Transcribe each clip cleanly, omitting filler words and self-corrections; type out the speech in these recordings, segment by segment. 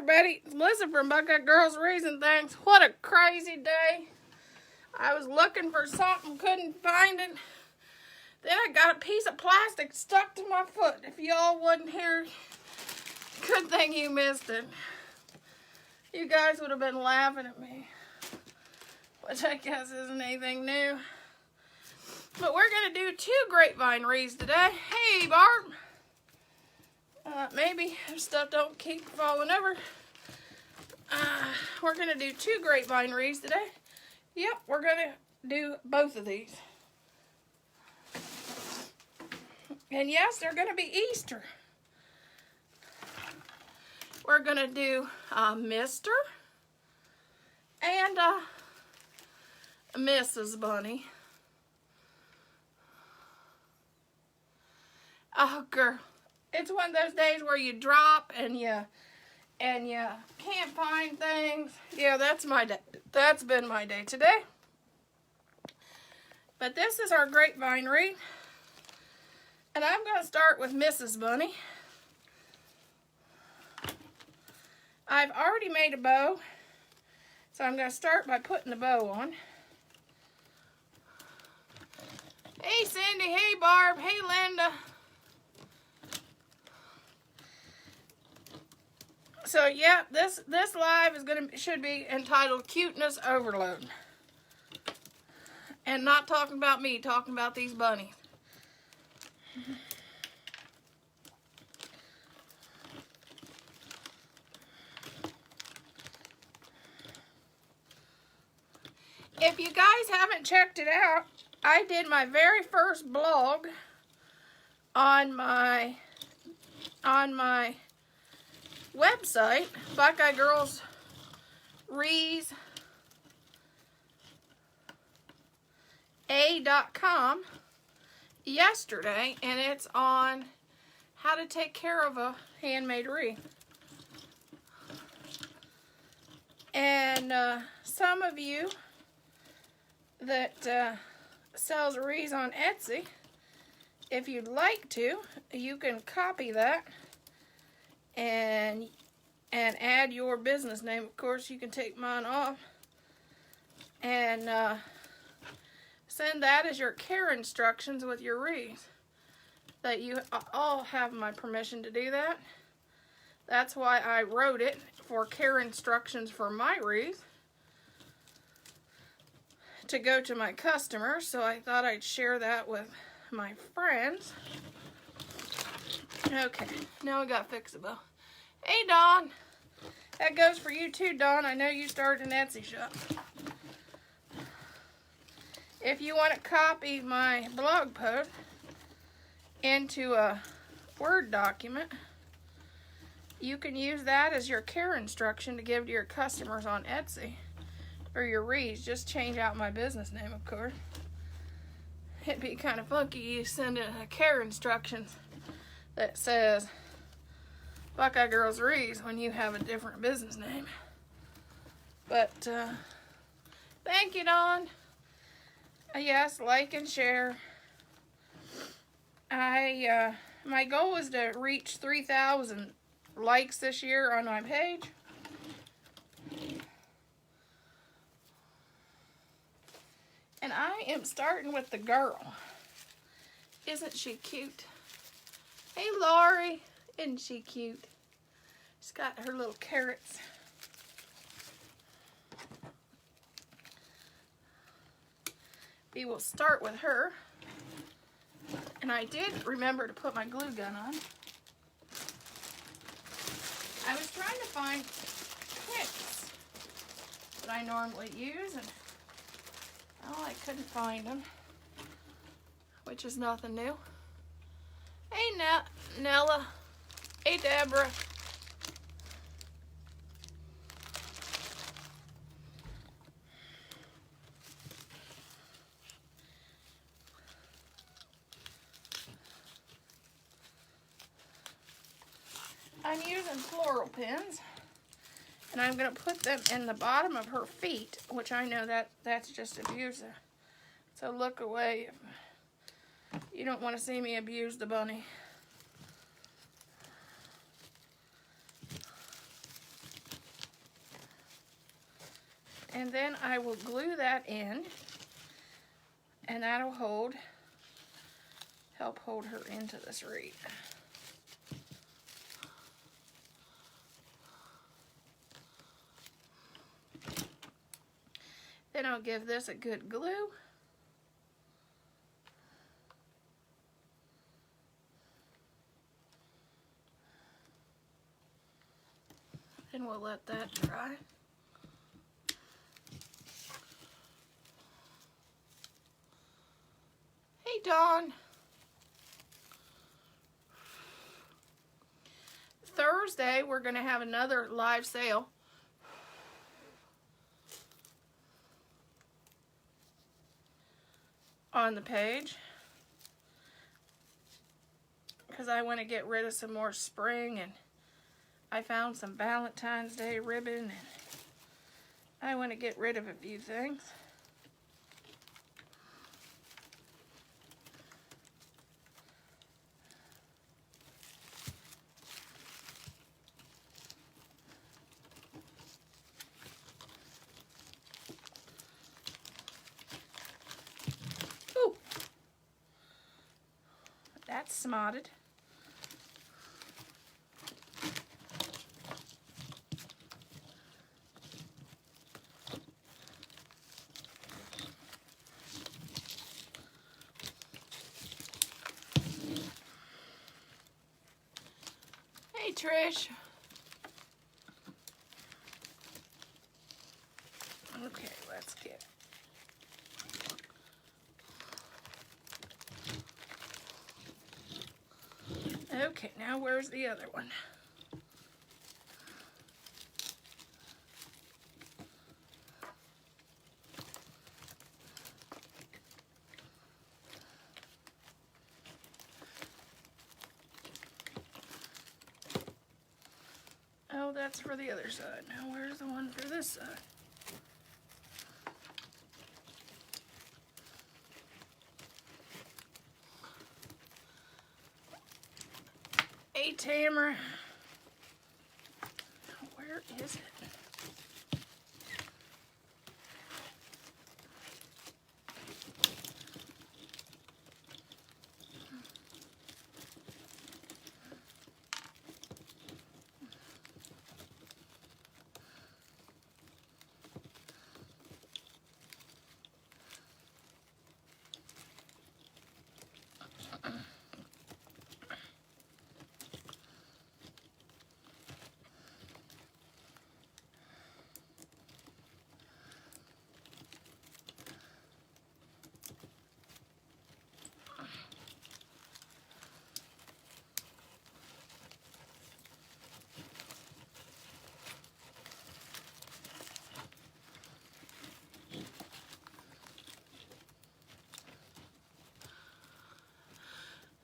everybody. It's Melissa from Buckeyegirlswreathsandthings. What a crazy day. I was looking for something, couldn't find it. Then I got a piece of plastic stuck to my foot. If y'all wasn't here, good thing you missed it. You guys would have been laughing at me, which I guess isn't anything new. But we're going to do 2 grapevine wreaths today. Hey, Barb. Maybe if stuff don't keep falling over. We're going to do 2 grapevine wreaths today. Yep, we're going to do both of these. And yes, they're going to be Easter. We're going to do Mr. and Mrs. Bunny. Oh, girl. It's one of those days where you drop and you can't find things. Yeah, that's my day. That's been my day today. But this is our grapevine wreath. And I'm going to start with Mrs. Bunny. I've already made a bow. So I'm going to start by putting the bow on. Hey, Cindy. Hey, Barb. Hey, Linda. So yeah, this live is should be entitled Cuteness Overload. And not talking about me, talking about these bunnies. If you guys haven't checked it out, I did my very first blog on my website, Buckeyegirlswreathsandthings.com yesterday, and it's on how to take care of a handmade wreath. And some of you that sells wreaths on Etsy, if you'd like to, you can copy that and add your business name. Of course, you can take mine off and send that as your care instructions with your wreath. That you all have my permission to do that. That's why I wrote it for care instructions for my wreath to go to my customers. So I thought I'd share that with my friends. Okay, now we got fixable. Hey, Dawn. That goes for you too, Dawn. I know you started an Etsy shop. If you want to copy my blog post into a Word document, you can use that as your care instruction to give to your customers on Etsy for your wreaths. Just change out my business name, of course. It'd be kind of funky you send a care instructions that says Buckeye Girls Wreaths when you have a different business name. But thank you, Dawn. Yes, like and share. My goal is to reach 3,000 likes this year on my page. And I am starting with the girl. Isn't she cute? Hey, Lori. Isn't she cute? She's got her little carrots. We will start with her. And I did remember to put my glue gun on. I was trying to find picks that I normally use, and oh, I couldn't find them, which is nothing new. Hey, Nella. Hey, Deborah. I'm using floral pins, and I'm going to put them in the bottom of her feet, which I know that's just abusive. So look away if you don't want to see me abuse the bunny. And then I will glue that in, and that'll help hold her into this wreath. Then I'll give this a good glue. Then we'll let that dry. Hey, Dawn. Thursday, we're going to have another live sale. On the page. Because I want to get rid of some more spring, and I found some Valentine's Day ribbon, and I want to get rid of a few things. Ooh, that's smotted. Hey, Trish. Okay, let's get. Okay, now where's the other one? Oh, that's for the other side. Now where's the one for this side? Hey, Tamara. Where is it?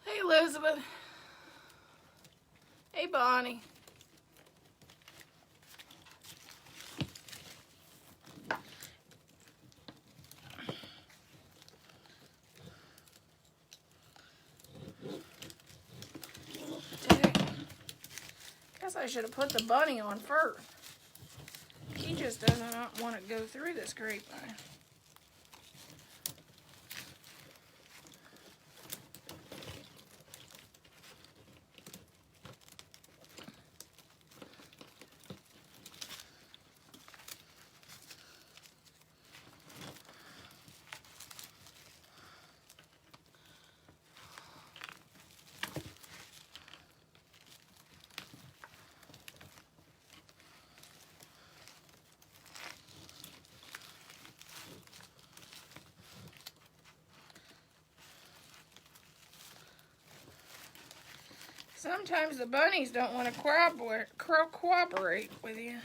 Hey, Elizabeth. Hey, Bonnie. Guess I should have put the bunny on first. He just does not want to go through this grapevine. Sometimes the bunnies don't want to cooperate with you.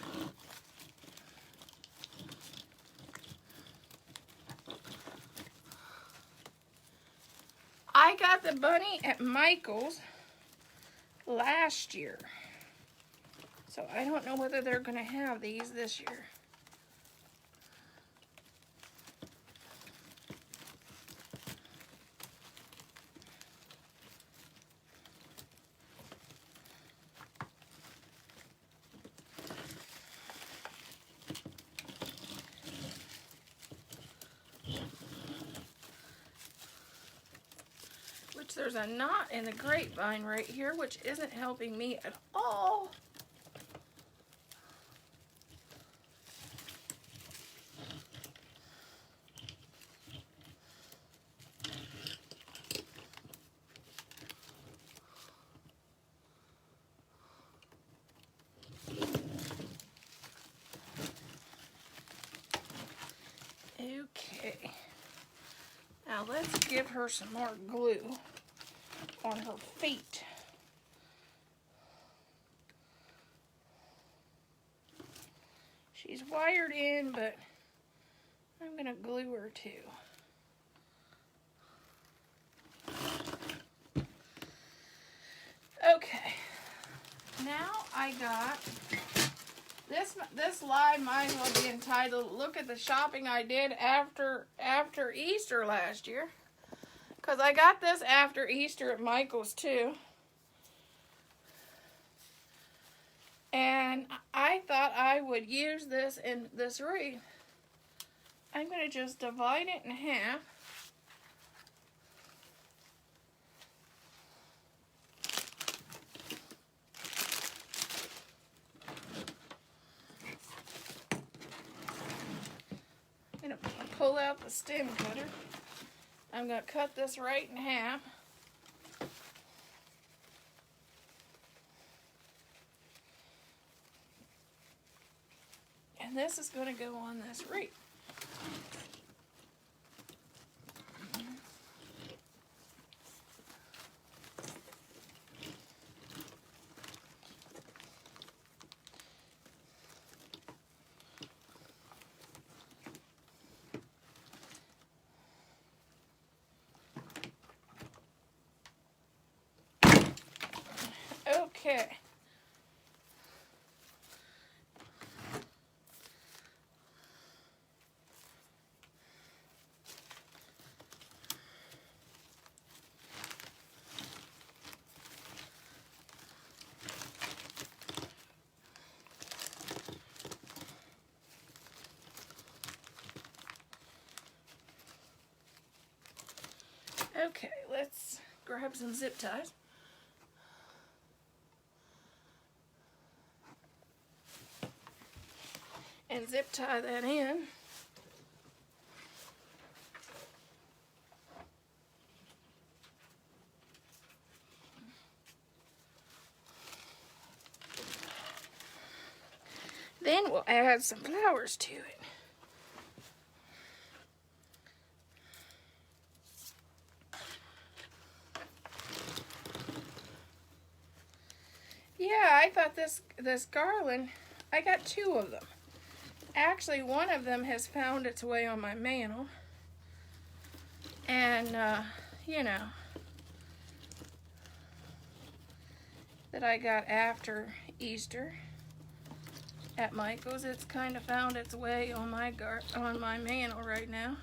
I got the bunny at Michael's last year. So I don't know whether they're going to have these this year. Which there's a knot in the grapevine right here, which isn't helping me at all. Okay, now let's give her some more glue on her feet. She's wired in, but I'm gonna glue her too. Okay, now I got this live might as well be entitled "Look at the Shopping I Did After Easter Last Year," because I got this after Easter at Michael's too, and I thought I would use this in this wreath. I'm going to just divide it in half. I'm going to pull out the stem cutter. I'm going to cut this right in half. And this is going to go on this wreath. Okay. Okay, let's grab some zip ties. And zip tie that in. Then we'll add some flowers to it. Yeah, I thought this garland, I got 2 of them. Actually, one of them has found its way on my mantle. And, you know, that I got after Easter at Michael's. It's kind of found its way on my mantle right now.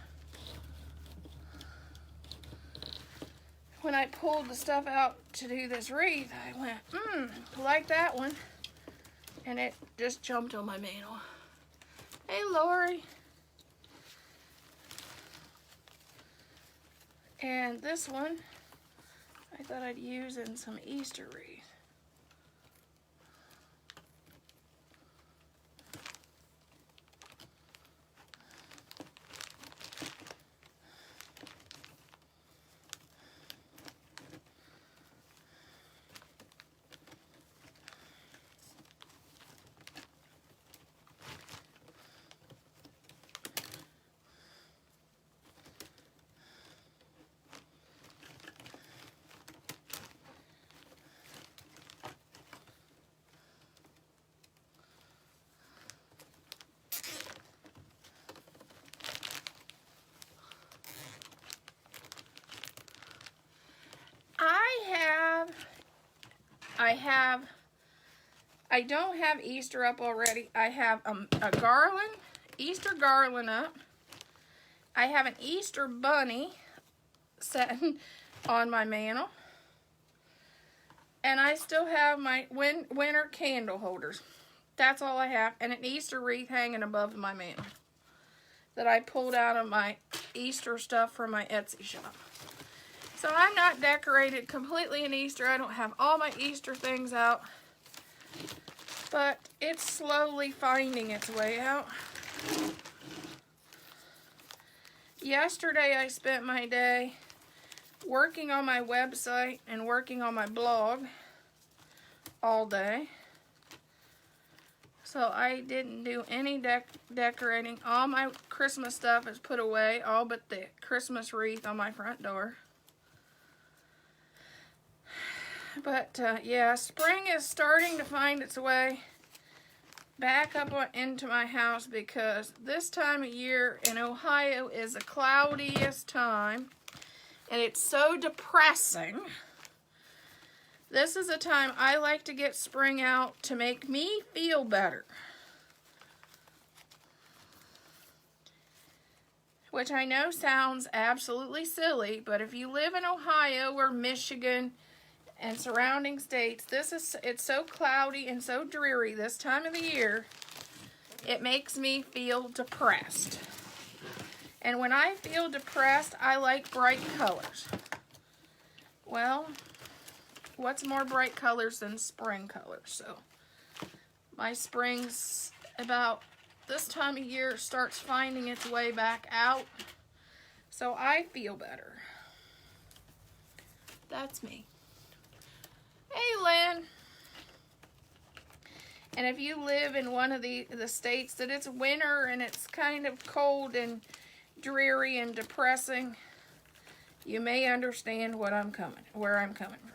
When I pulled the stuff out to do this wreath, I went, like that one. And it just jumped on my mantle. Hey, Lori. And this one, I thought I'd use in some Easter wreath. I don't have Easter up already. I have a garland, Easter garland up. I have an Easter bunny sitting on my mantle. And I still have my winter candle holders. That's all I have. And an Easter wreath hanging above my mantle that I pulled out of my Easter stuff from my Etsy shop. So I'm not decorated completely in Easter. I don't have all my Easter things out. But it's slowly finding its way out. Yesterday I spent my day working on my website and working on my blog all day. So I didn't do any decorating. All my Christmas stuff is put away, all but the Christmas wreath on my front door. But yeah, spring is starting to find its way back up into my house because this time of year in Ohio is the cloudiest time, and it's so depressing. This is a time I like to get spring out to make me feel better. Which I know sounds absolutely silly, but if you live in Ohio or Michigan and surrounding states, it's so cloudy and so dreary this time of the year, it makes me feel depressed. And when I feel depressed, I like bright colors. Well, what's more bright colors than spring colors? So my spring's about this time of year starts finding its way back out. So I feel better. That's me. Hey, Lynn. And if you live in one of the states that it's winter and it's kind of cold and dreary and depressing, you may understand where I'm coming from.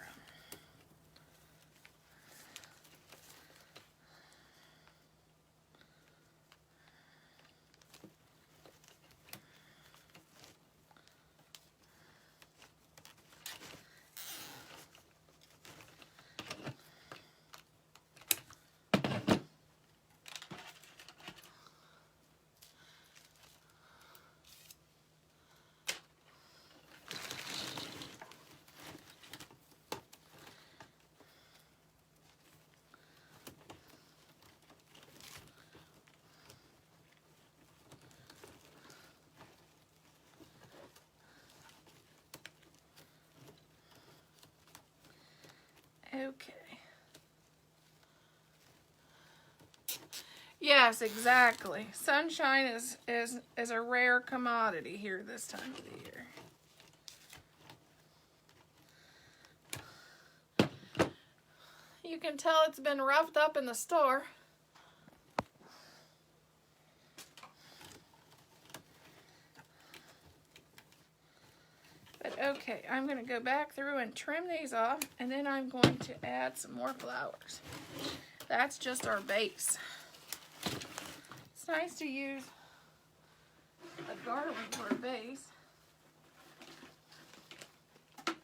Okay. Yes, exactly. Sunshine is a rare commodity here this time of the year. You can tell it's been roughed up in the store. But okay, I'm going to go back through and trim these off, and then I'm going to add some more flowers. That's just our base. It's nice to use a garland for a base. I'm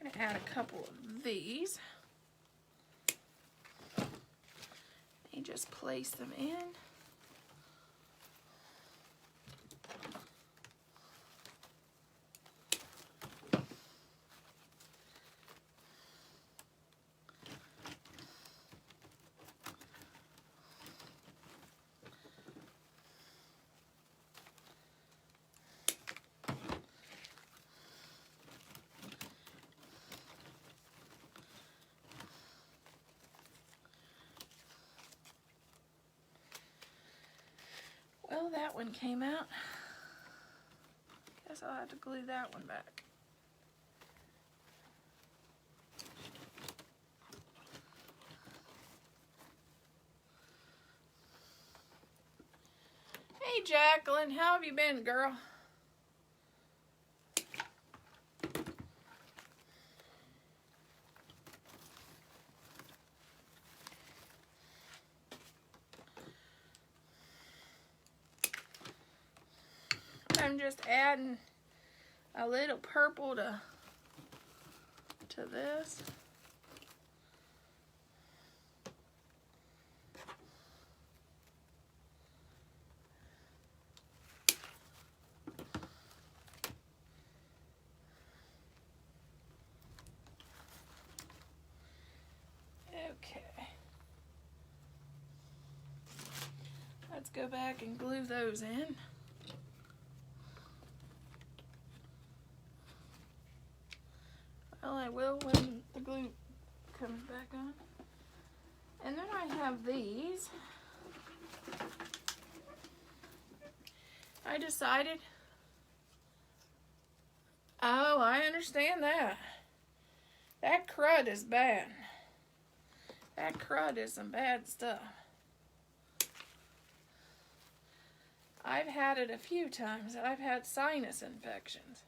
going to add a couple of these. And just place them in. Well, that one came out. Guess I'll have to glue that one back. Hey, Jacqueline, how have you been, girl? I'm just adding a little purple to this. go back and glue those in. Well, I will when the glue comes back on. And then I have these. I decided, oh, I understand that. That crud is bad. That crud is some bad stuff. I've had it a few times. I've had sinus infections.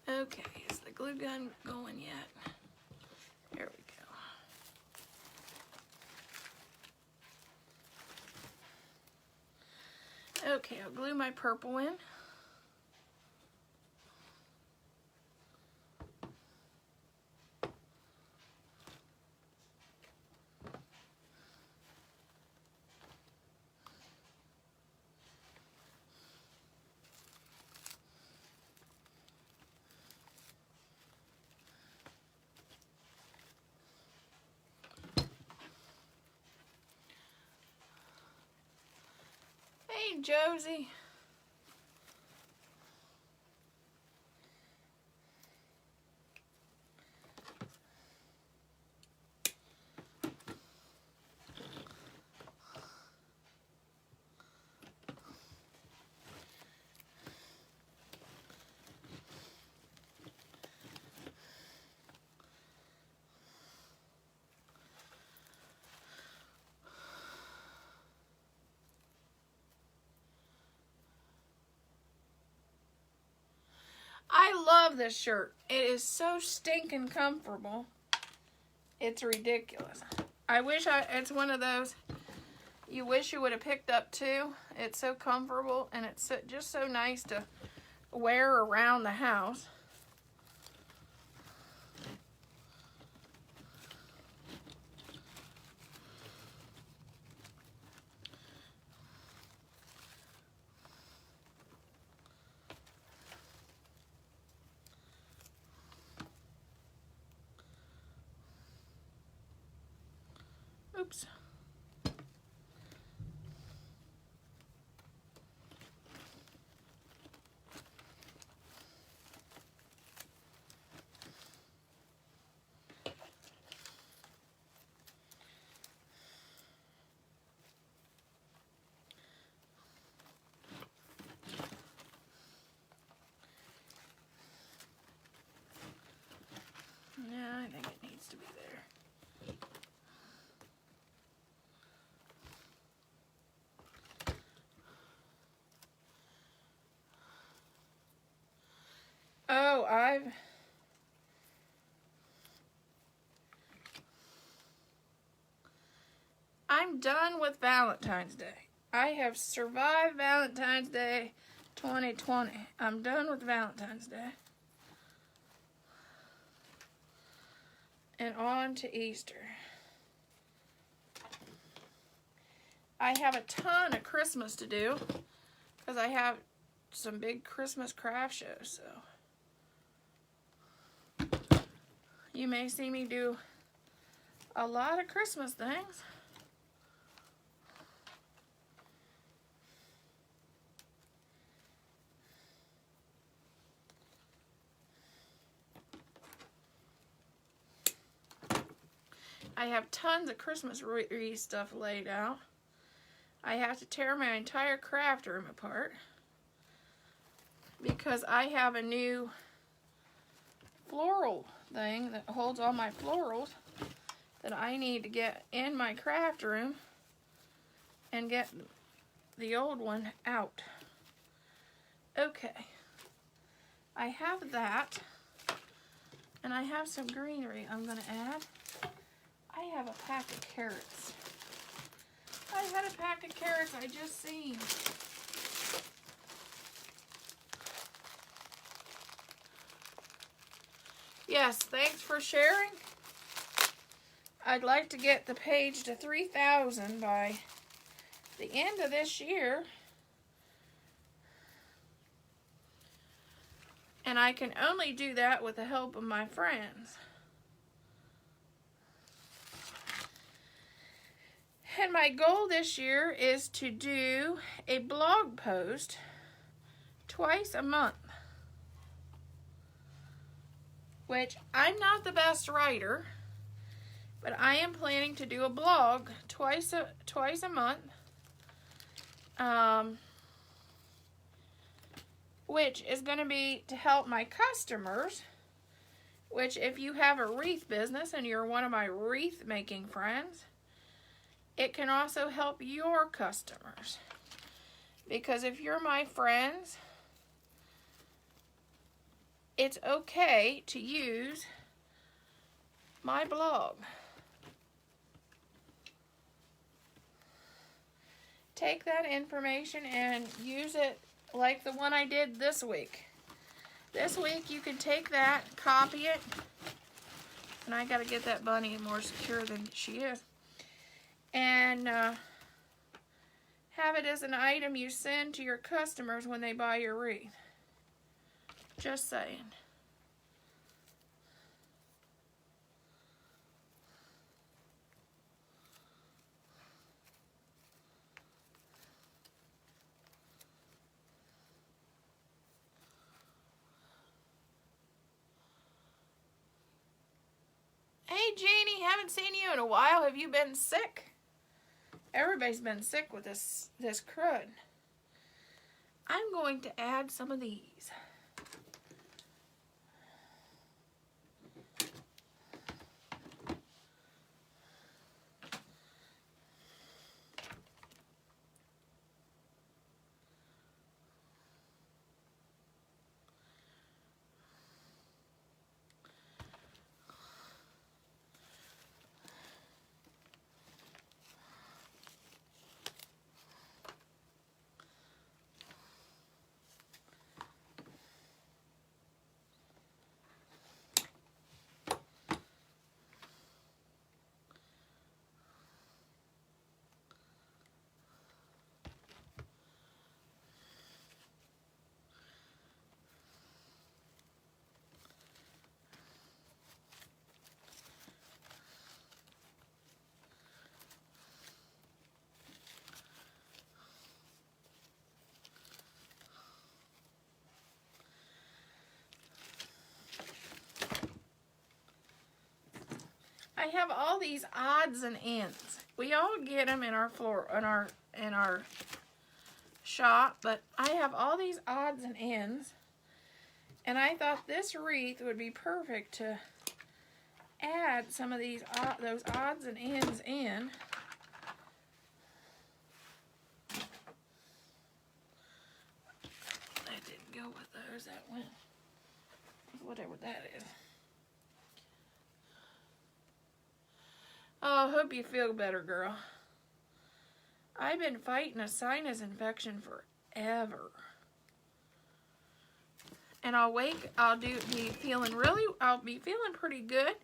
Okay, is the glue gun going yet? There we go. Okay, I'll glue my purple in. Hey, Josie. I love this shirt. It is so stinking comfortable. It's ridiculous. I wish it's one of those you wish you would have picked up too. It's so comfortable and it's just so nice to wear around the house. Oops. Yeah, I think it needs to be there. Oh, I'm done with Valentine's Day. I have survived Valentine's Day 2020. I'm done with Valentine's Day. And on to Easter. I have a ton of Christmas to do because I have some big Christmas craft shows, so you may see me do a lot of Christmas things. I have tons of Christmas wreath stuff laid out. I have to tear my entire craft room apart because I have a new floral thing that holds all my florals that I need to get in my craft room and get the old one out. Okay, I have that, and I have some greenery I'm going to add. I have a pack of carrots. I had a pack of carrots I just seen. Yes, thanks for sharing. I'd like to get the page to 3,000 by the end of this year. And I can only do that with the help of my friends. And my goal this year is to do a blog post twice a month. Which, I'm not the best writer, but I am planning to do a blog twice a month. Which is going to be to help my customers, which if you have a wreath business and you're one of my wreath making friends, it can also help your customers. Because if you're my friends, it's okay to use my blog. Take that information and use it like the one I did this week. This week you can take that, copy it, and I gotta get that bunny more secure than she is, and have it as an item you send to your customers when they buy your wreath. Just saying. Hey Jeannie, haven't seen you in a while. Have you been sick? Everybody's been sick with this crud. I'm going to add some of these. I have all these odds and ends. We all get them in our shop, but I have all these odds and ends, and I thought this wreath would be perfect to add some of those odds and ends in. That didn't go with those. That went whatever that is. Oh, hope you feel better, girl. I've been fighting a sinus infection forever. And I'll be feeling pretty good,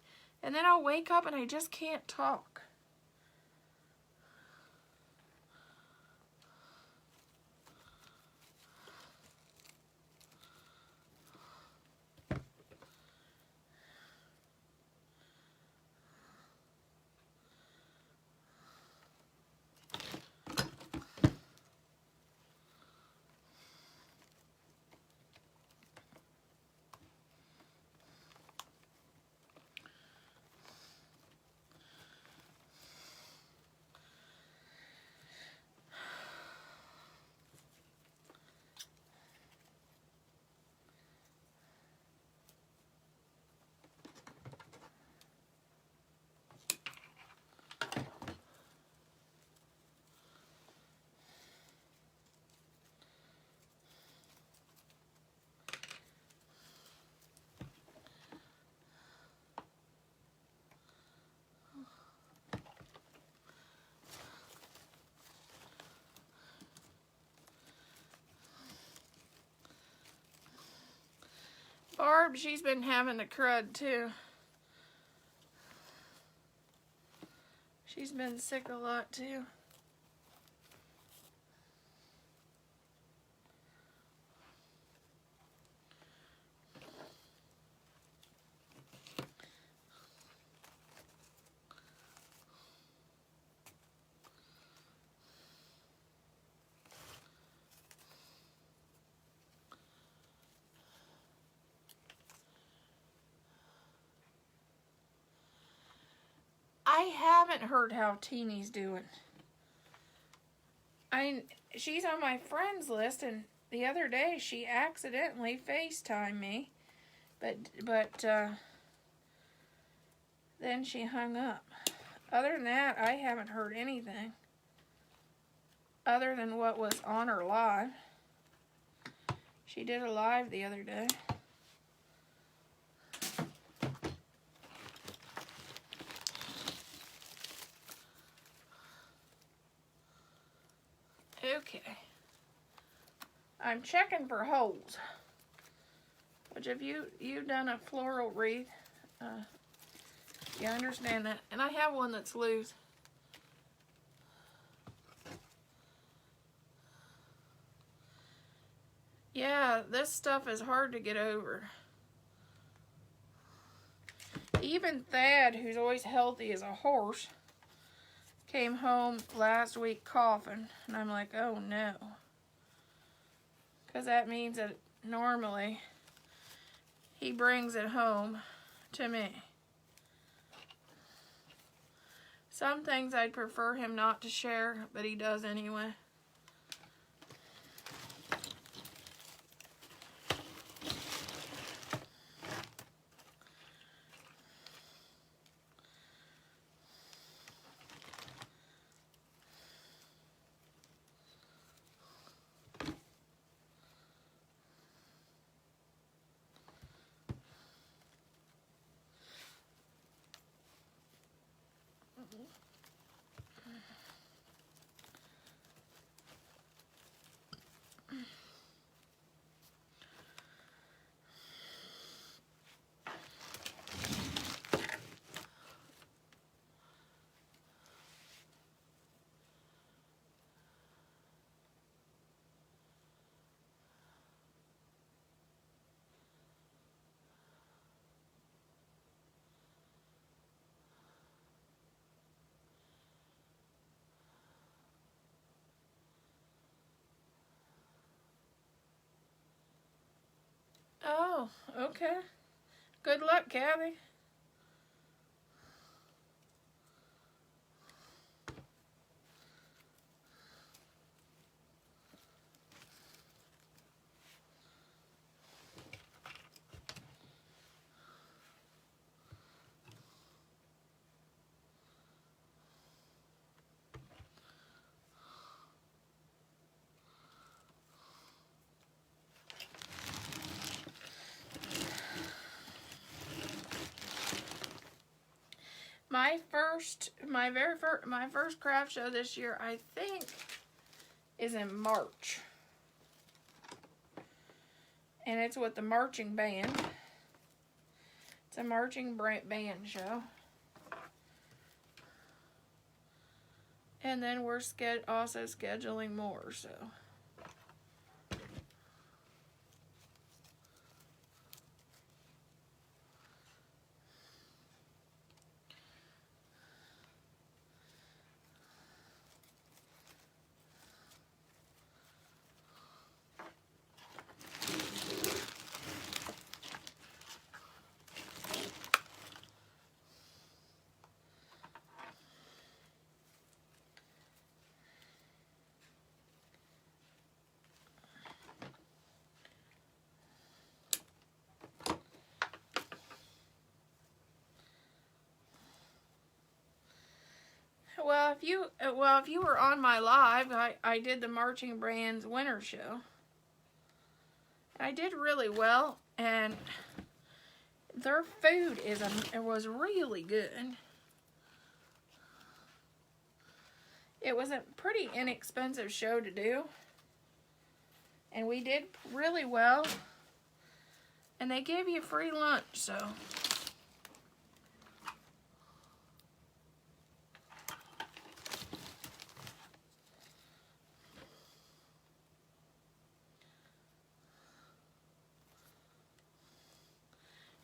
and then I'll wake up and I just can't talk. Barb, she's been having the crud too. She's been sick a lot too. I haven't heard how Teeny's doing. She's on my friends list, and the other day she accidentally FaceTimed me, but then she hung up. Other than that, I haven't heard anything other than what was on her live. She did a live the other day. Okay. I'm checking for holes. Which if you've done a floral wreath, you understand that. And I have one that's loose. Yeah, this stuff is hard to get over. Even Thad, who's always healthy as a horse, came home last week coughing. And I'm like, oh no. Because that means that normally he brings it home to me. Some things I'd prefer him not to share, but he does anyway. Oh, okay. Good luck, Kathy. My first craft show this year, I think, is in March. And it's with the marching band. It's a marching band show. And then we're also scheduling more, so. Well, if you were on my live, I did the Marching Band's winter show. I did really well, and their food was really good. It was a pretty inexpensive show to do, and we did really well. And they give you free lunch, so.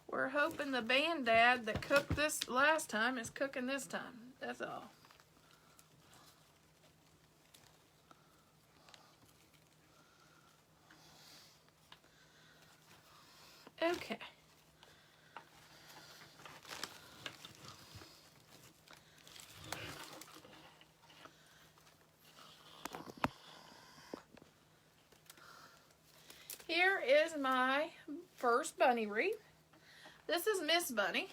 We're hoping the band dad that cooked this last time is cooking this time. That's all. Okay. Here is my first bunny wreath. This is Miss Bunny.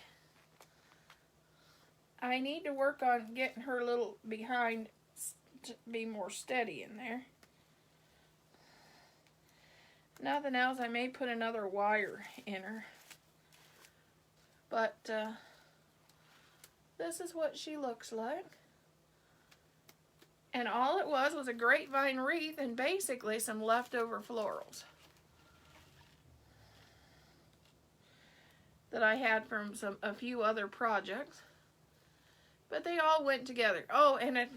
I need to work on getting her little behind to be more steady in there. Nothing else, I may put another wire in her. But this is what she looks like. And all it was a grapevine wreath and basically some leftover florals that I had from a few other projects. But they all went together. Oh, and a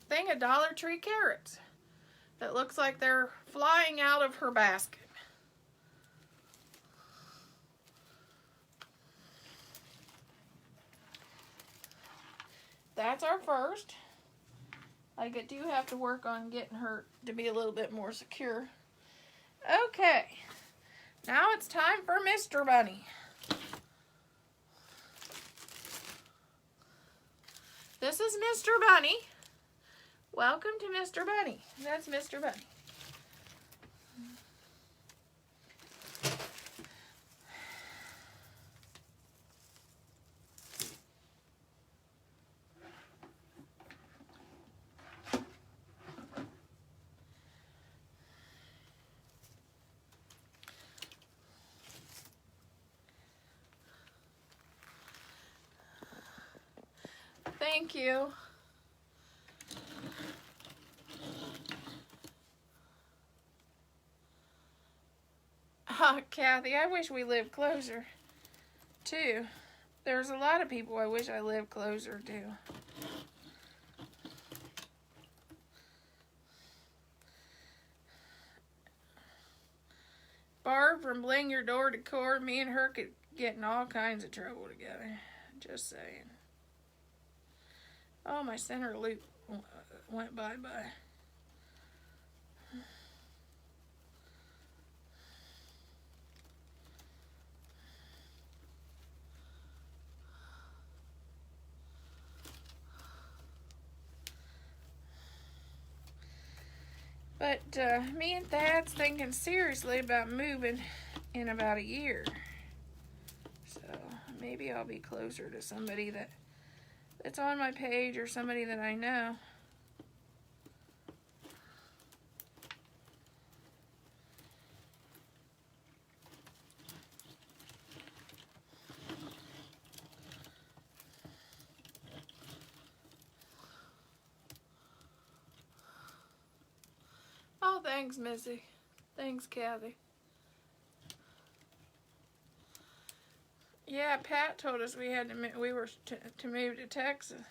thing of Dollar Tree carrots that looks like they're flying out of her basket. That's our first. I do have to work on getting her to be a little bit more secure. Okay, now it's time for Mr. Bunny. This is Mr. Bunny. Welcome to Mr. Bunny. That's Mr. Bunny. Thank you. Kathy, I wish we lived closer, too. There's a lot of people I wish I lived closer to. Barb from Bling Your Door Decor, me and her could get in all kinds of trouble together. Just saying. Oh, my center loop went bye-bye. But me and Thad's thinking seriously about moving in about a year. So maybe I'll be closer to somebody that's on my page or somebody that I know. Oh, thanks, Missy. Thanks, Kathy. Yeah, Pat told us we were to move to Texas.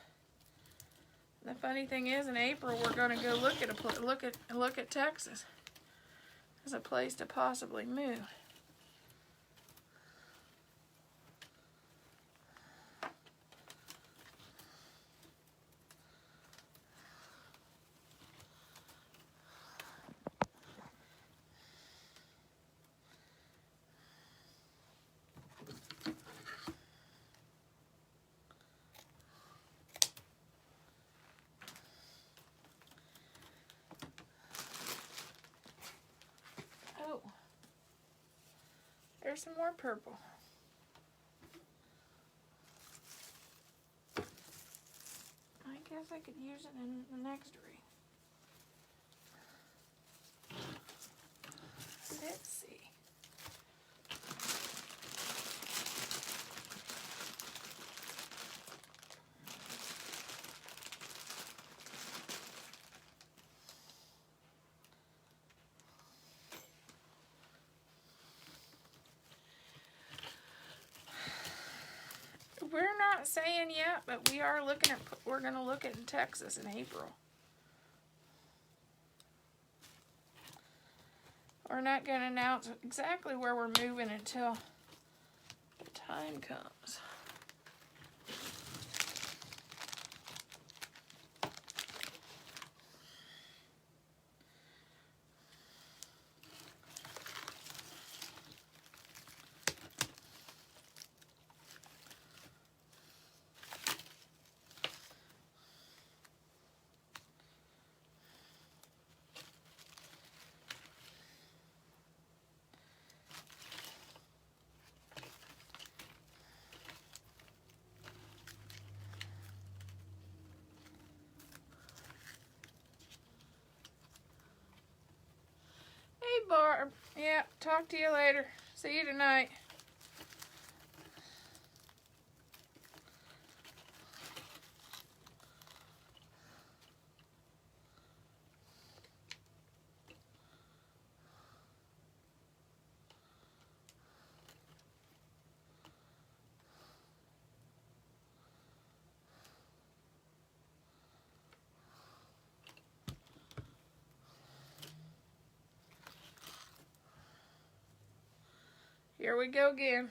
The funny thing is, in April we're going to go look at Texas as a place to possibly move. There's some more purple. I guess I could use it in the next wreath. Let's see. saying yet, but we are looking at, we're going to look at in Texas in April. We're not going to announce exactly where we're moving until the time comes. Hey, Barb. Yeah, talk to you later. See you tonight. Here we go again.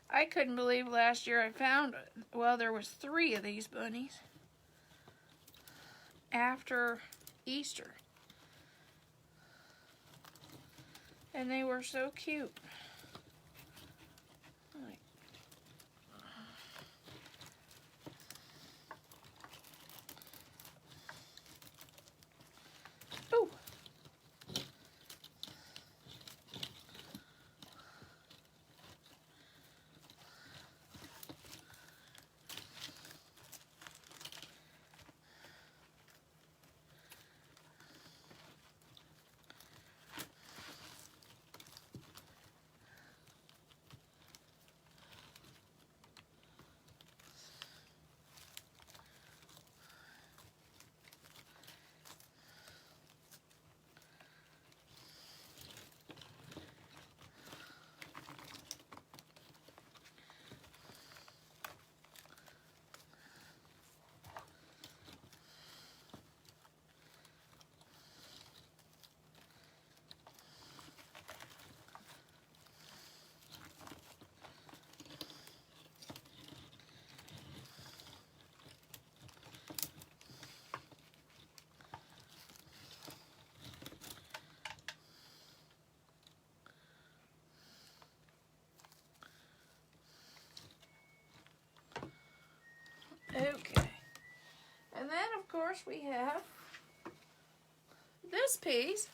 I couldn't believe last year I found, well, there was 3 of these bunnies after Easter. And they were so cute. Oh. Okay. And then, of course, we have this piece.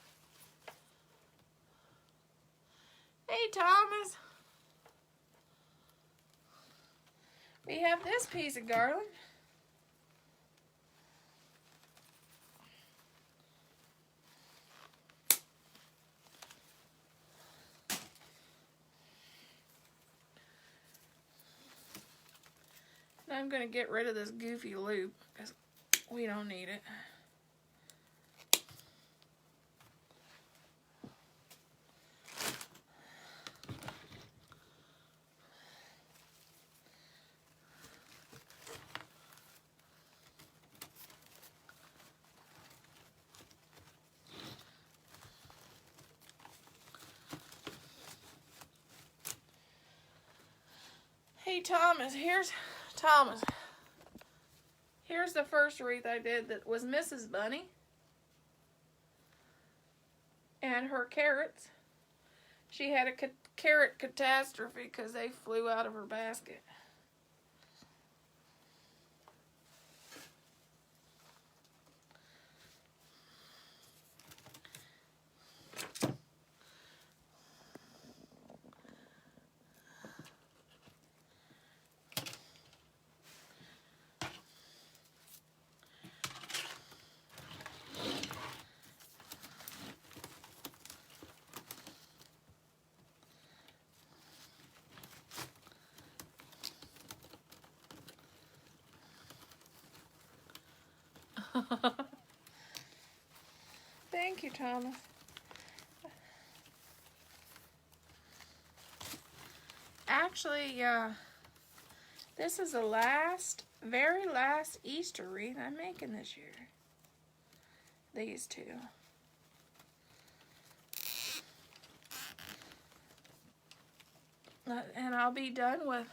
Hey, Thomas. We have this piece of garland. I'm going to get rid of this goofy loop because we don't need it. Hey, Thomas, here's the first wreath I did that was Mrs. Bunny and her carrots. She had a carrot catastrophe because they flew out of her basket. Thank you, Thomas. Actually, this is the very last Easter wreath I'm making this year. These two. And I'll be done with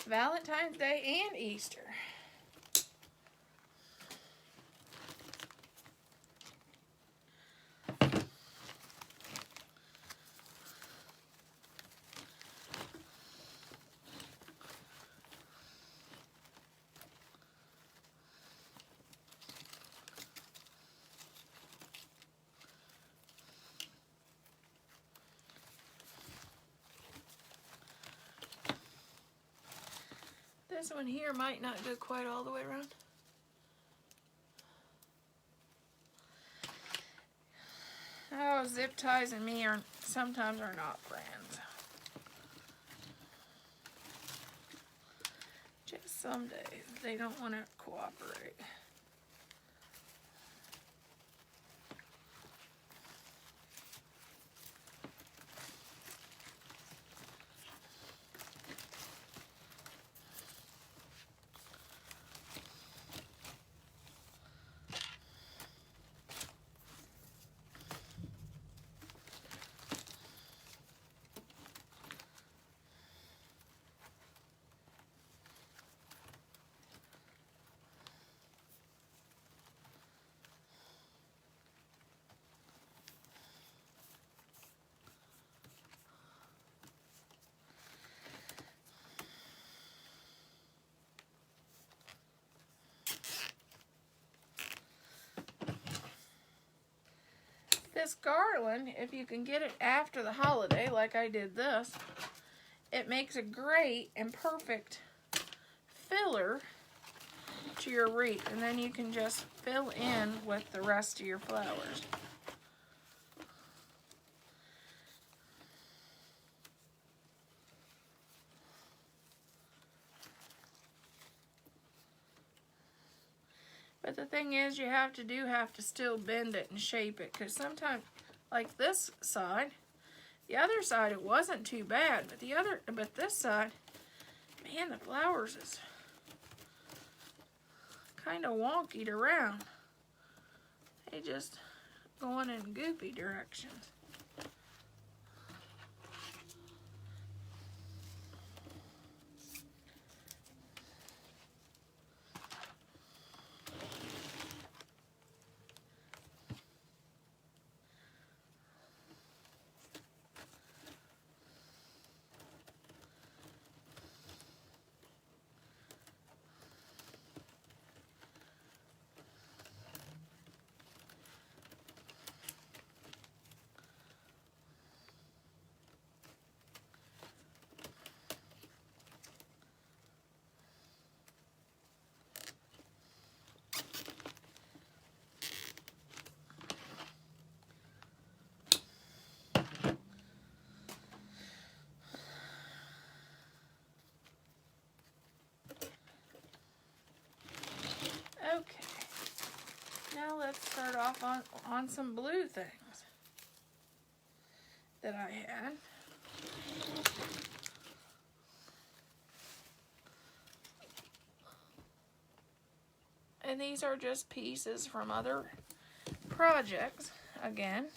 Valentine's Day and Easter. This one here might not go quite all the way around. Oh, zip ties and me sometimes are not friends. Just some days they don't want to cooperate. This garland, if you can get it after the holiday, like I did this, it makes a great and perfect filler to your wreath. And then you can just fill in with the rest of your flowers. But the thing is, you have to still bend it and shape it, because sometimes, like this side, the other side it wasn't too bad, but this side, man, the flowers is kind of wonkied around. They just going in goofy directions. Okay, now let's start off on some blue things that I had. And these are just pieces from other projects, again.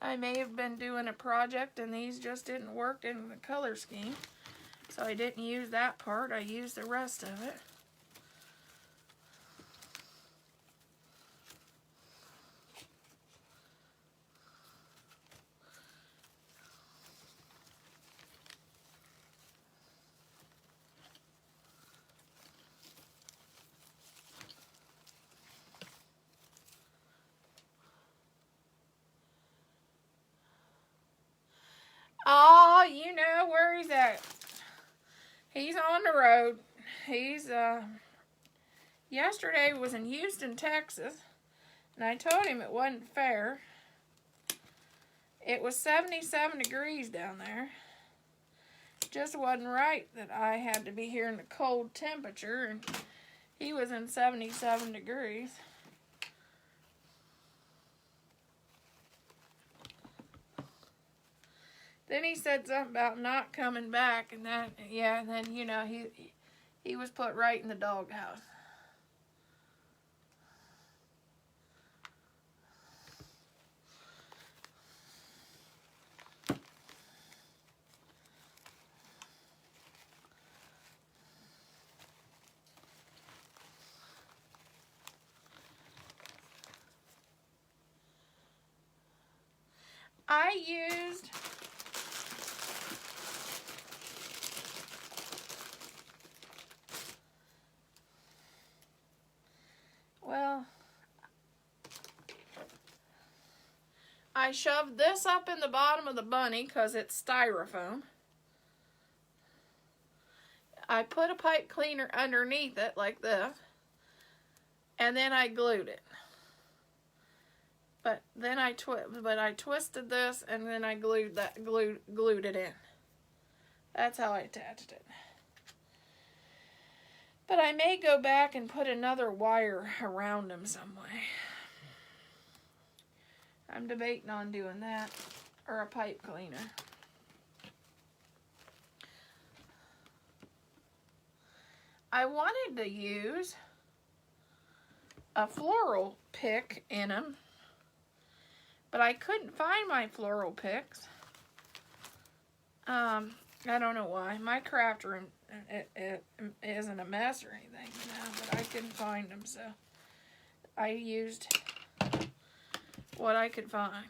I may have been doing a project and these just didn't work in the color scheme. So I didn't use that part, I used the rest of it. Oh, you know where he's at. He's on the road. He's Yesterday was in Houston, Texas, and I told him it wasn't fair. It was 77 degrees down there. Just wasn't right that I had to be here in the cold temperature, and he was in 77 degrees. Then he said something about not coming back, and then, yeah, and then, you know, he was put right in the doghouse. I used I shoved this up in the bottom of the bunny because it's styrofoam. I put a pipe cleaner underneath it like this, and then I glued it. But then I twisted this, and then I glued it in. That's how I attached it. But I may go back and put another wire around them some way. I'm debating on doing that, or a pipe cleaner. I wanted to use a floral pick in them, but I couldn't find my floral picks. I don't know why. My craft room it isn't a mess or anything now, but I couldn't find them, so I used what I could find.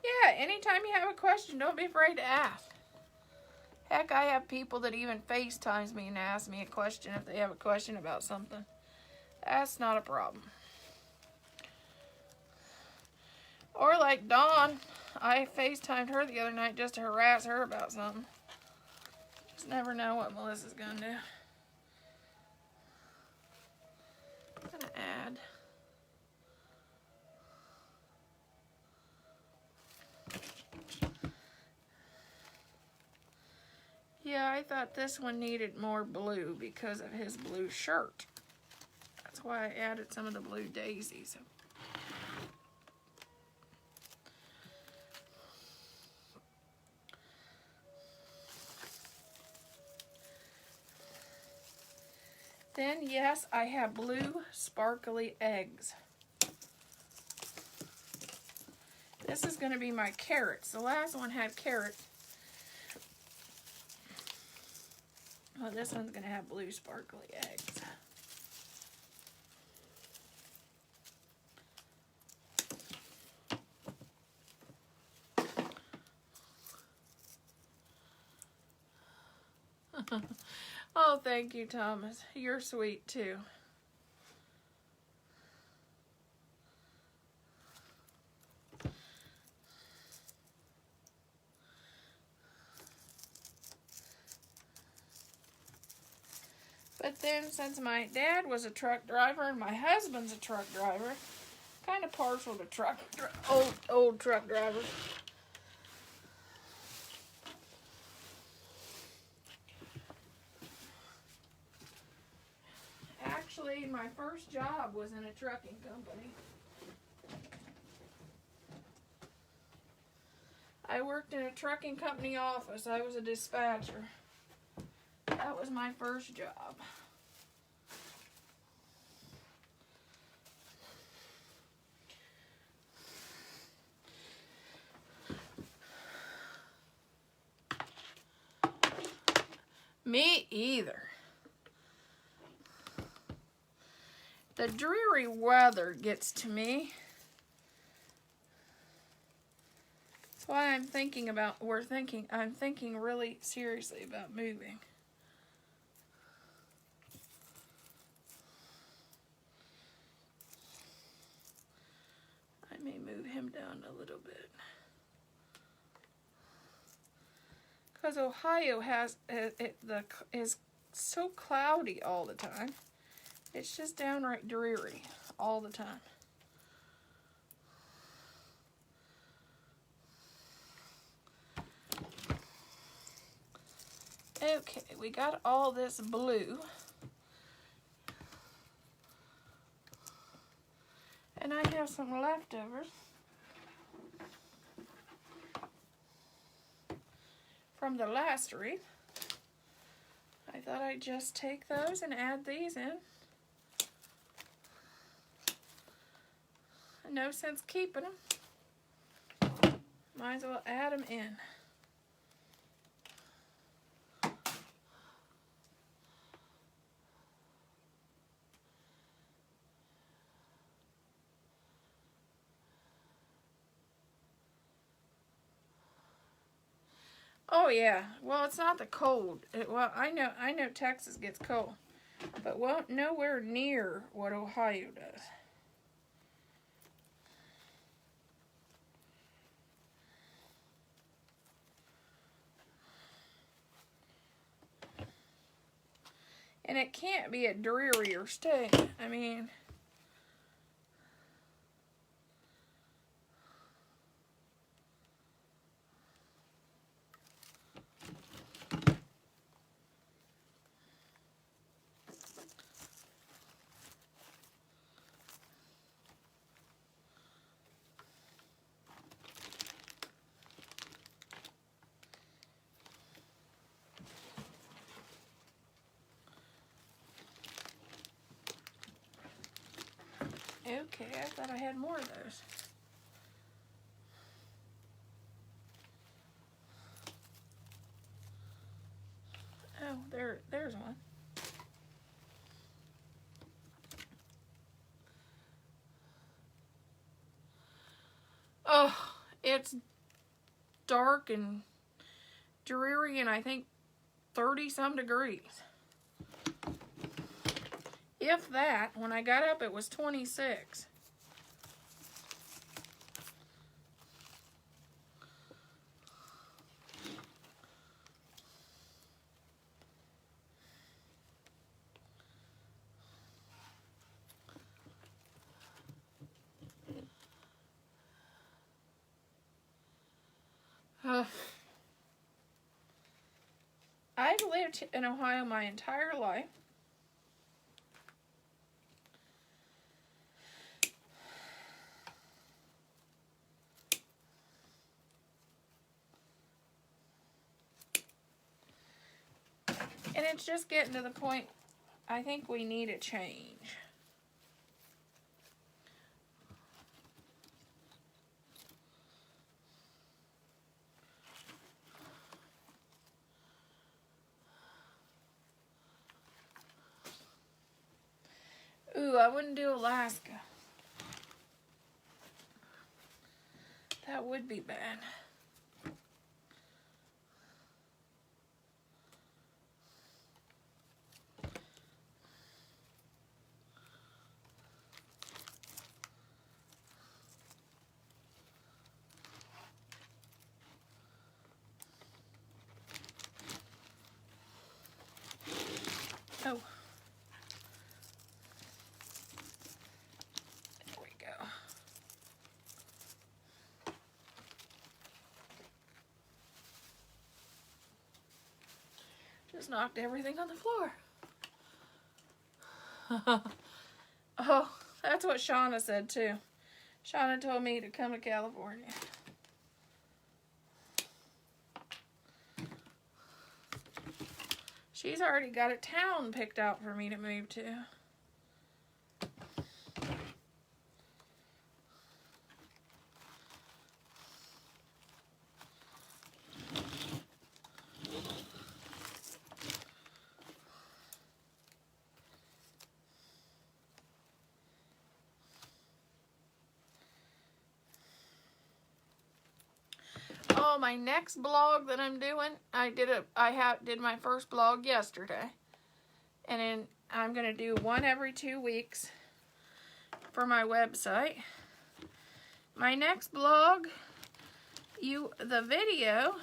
Yeah, anytime you have a question, don't be afraid to ask. Heck, I have people that even FaceTimes me and ask me a question if they have a question about something. That's not a problem. Or like Dawn, I FaceTimed her the other night just to harass her about something. Just never know what Melissa's gonna do. I'm gonna add. Yeah, I thought this one needed more blue because of his blue shirt. That's why I added some of the blue daisies. Then, yes, I have blue sparkly eggs. This is going to be my carrots. The last one had carrots. Well, this one's going to have blue sparkly eggs. Oh, thank you, Thomas. You're sweet, too. But then, since my dad was a truck driver and my husband's a truck driver, kind of partial to old truck drivers. Actually, my first job was in a trucking company. I worked in a trucking company office. I was a dispatcher. That was my first job. Me either. The dreary weather gets to me. why I'm thinking really seriously about moving. I may move him down a little bit. Because Ohio is so cloudy all the time. It's just downright dreary all the time. Okay, we got all this blue. And I have some leftovers from the last wreath. I thought I'd just take those and add these in. No sense keeping them. Might as well add them in. Oh yeah, well it's not the cold. Well, I know Texas gets cold, but nowhere near what Ohio does. And it can't be a drearier state. I mean, okay, I thought I had more of those. Oh, there's one. Oh, it's dark and dreary and I think 30-some degrees. If that, when I got up it was 26. I've lived in Ohio my entire life. And it's just getting to the point, I think we need a change. Ooh, I wouldn't do Alaska. That would be bad. Oh. There we go. Just knocked everything on the floor. Oh, that's what Shauna said too. Shauna told me to come to California. She's already got a town picked out for me to move to. my next blog that I'm doing, I did my first blog yesterday. And then I'm going to do one every 2 weeks for my website. My next blog, the video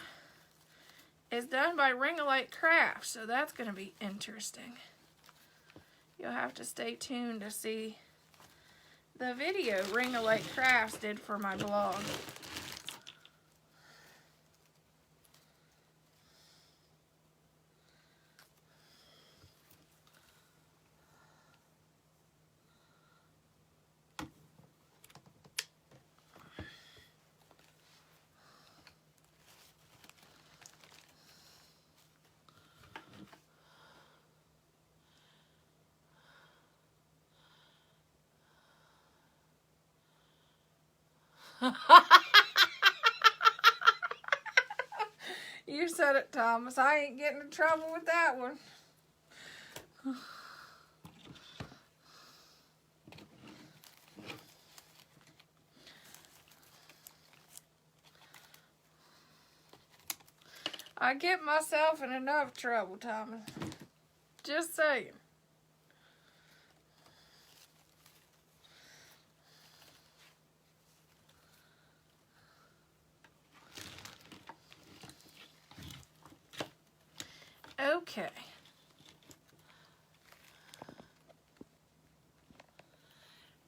is done by Ring-A-Light Crafts, so that's going to be interesting. You'll have to stay tuned to see the video Ring-A-Light Crafts did for my blog. You said it, Thomas. I ain't getting in trouble with that one. I get myself in enough trouble, Thomas. Just saying. Okay.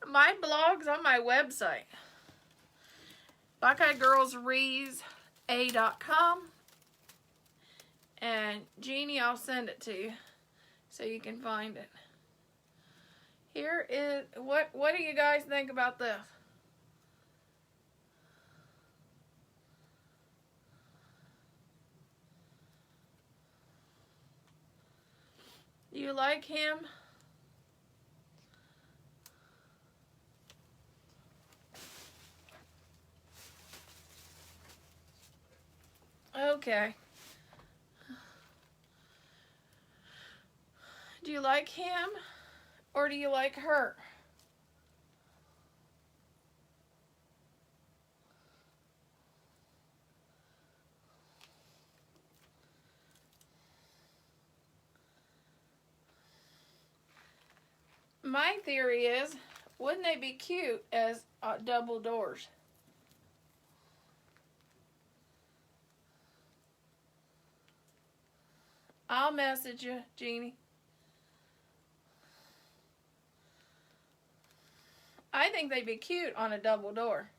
My blog's on my website. Buckeyegirlswreathsandthings.com. And Jeannie, I'll send it to you so you can find it. Here is, what do you guys think about this? Do you like him? Okay. Do you like him or do you like her? My theory is, wouldn't they be cute as double doors? I'll message you, Jeannie. I think they'd be cute on a double door.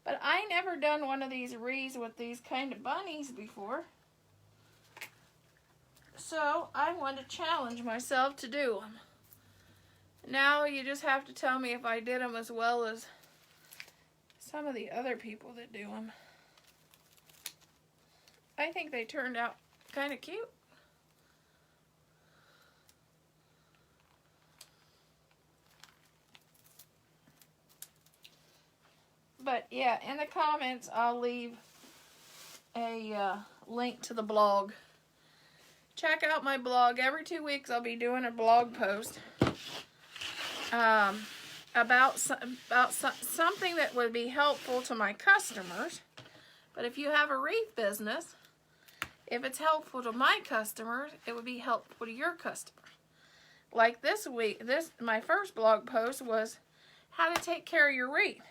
But I never done one of these wreaths with these kind of bunnies before. So I want to challenge myself to do them. Now you just have to tell me if I did them as well as some of the other people that do them. I think they turned out kind of cute. But yeah, in the comments I'll leave a link to the blog. Check out my blog. Every 2 weeks I'll be doing a blog post about something that would be helpful to my customers. But if you have a wreath business, if it's helpful to my customers, it would be helpful to your customers. Like this week, my first blog post was how to take care of your wreath.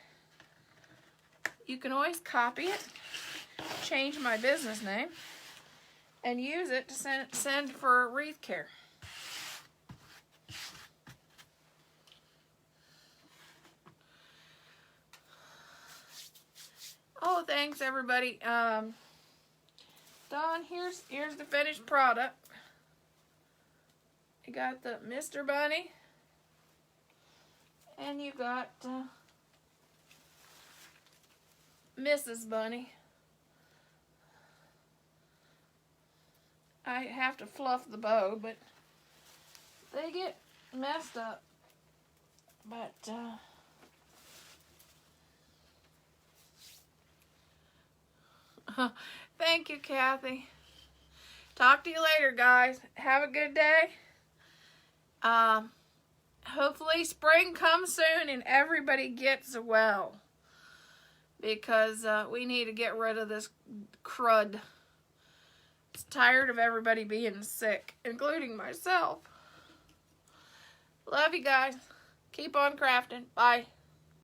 You can always copy it, change my business name, and use it to send for wreath care. Oh, thanks everybody. Dawn, here's the finished product. You got the Mr. Bunny, and you got Mrs. Bunny. I have to fluff the bow, but they get messed up. But thank you, Kathy. Talk to you later, guys. Have a good day. hopefully spring comes soon and everybody gets well. Because we need to get rid of this crud. It's tired of everybody being sick, including myself. Love you guys. Keep on crafting. Bye.